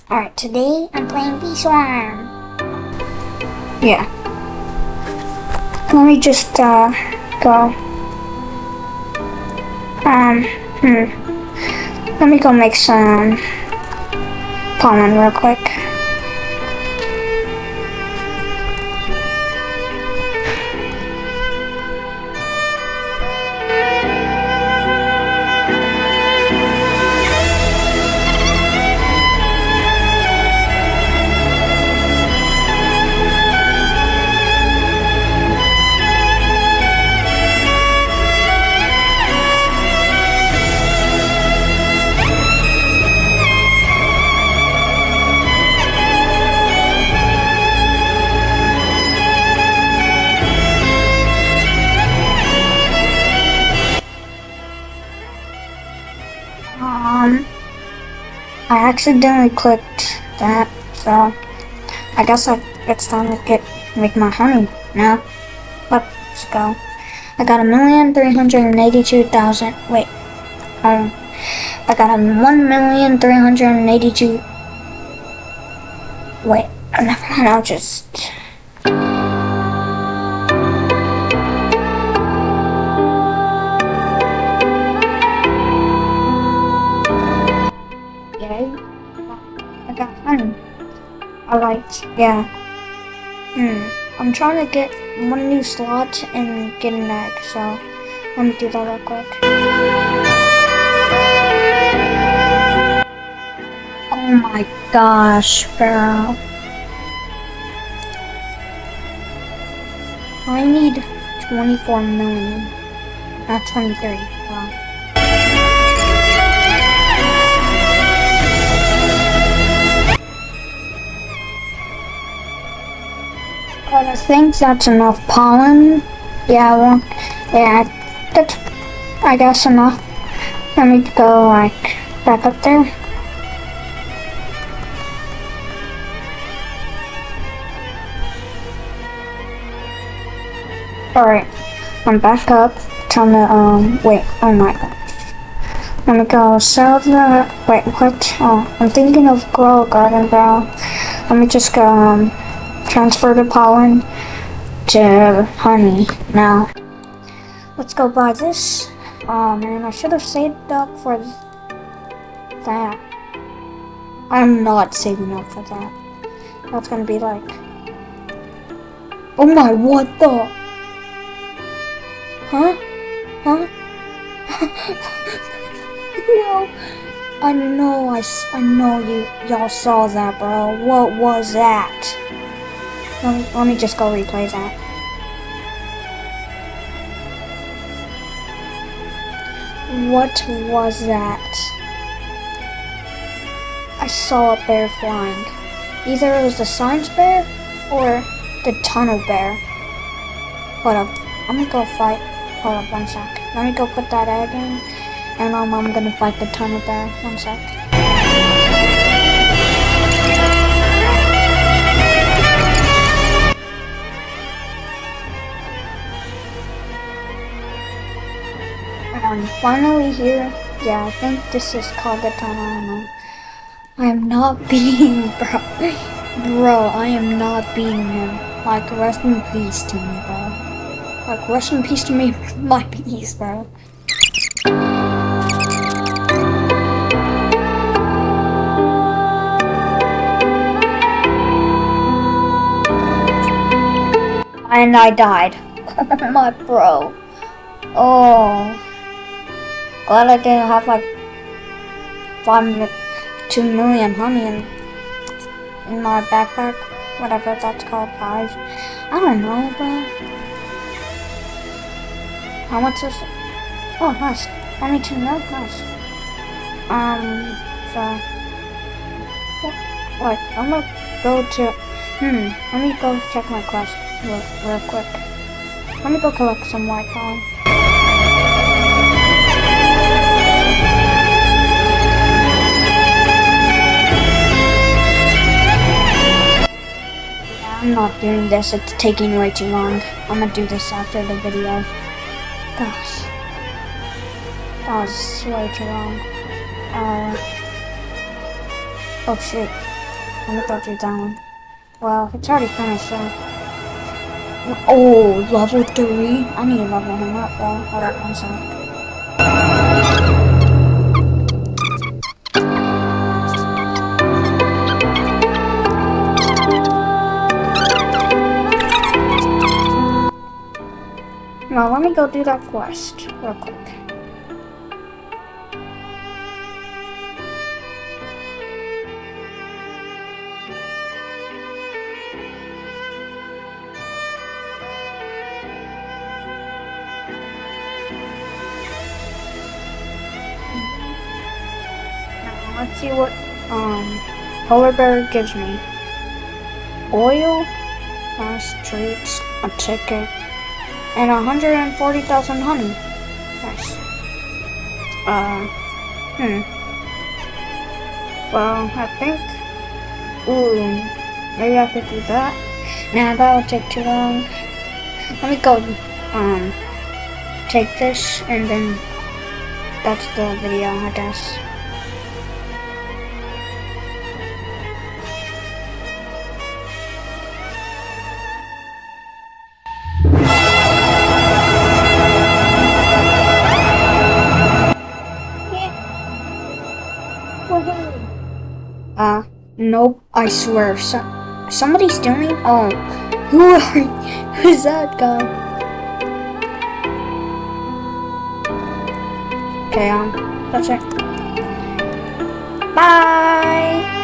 Alright, today I'm playing Bee Swarm. Yeah. Let me just go. Let me go make some pollen real quick. I accidentally clicked that, so I guess it's time to make my honey now. Let's go. I got 1,382,000. Wait, I got 1,382. Wait, never mind. I'll just. I got honey. Yeah. I'm trying to get one new slot and get an egg, so let me do that real quick. Oh my gosh, bro. I need 24 million, not 23. Wow. I think that's enough pollen. Yeah, that's, I guess, enough. Let me go, back up there. Alright, I'm back up. Time to, wait, oh my god. Let me go sell the, wait, what? Oh, I'm thinking of grow a garden, bro. Let me just go, transfer the pollen to honey now. Let's go buy this. Oh man, I should have saved up for that. I'm not saving up for that. That's gonna be like, oh my, what the? Huh? No. I know y'all saw that, bro. What was that? Let me just go replay that. What was that? I saw a bear flying. Either it was the science bear or the tunnel bear. Hold up. I'm gonna go fight. Hold up 1 sec. Let me go put that egg in. And I'm gonna fight the tunnel bear. 1 sec. I'm finally here. Yeah, I think this is called the tunnel. I don't know. I am not beating, bro. Bro, I am not beating him. Like, rest in peace to me, bro. Like, rest in peace to me, my peace, bro. And I died. My bro. Oh. Glad I didn't have like 2 million honey in my backpack. Whatever that's called, 5. I don't know, bro. How much is it? Oh, nice. Only 2 milk, nice. So. Wait, I'm gonna go to. Let me go check my quest real quick. Let me go collect some white pollen. I'm not doing this, it's taking way too long. I'm gonna do this after the video. Gosh. That was way too long. Oh shit. Let me go do that one. Well, it's already finished, so. Oh, level 3. I need to level him up, though. Hold up one sec. Now, let me go do that quest real quick. Let's see what Polar Bear gives me. Oil, fast treats, a ticket, and 140,000 honey. Nice. Well, I think. Ooh, maybe I could do that. Nah, that would take too long. Let me go. Take this, and then that's the video, I guess. Nope, I swear. Somebody's stealing? Oh, who's that guy? Okay, that's it. Bye!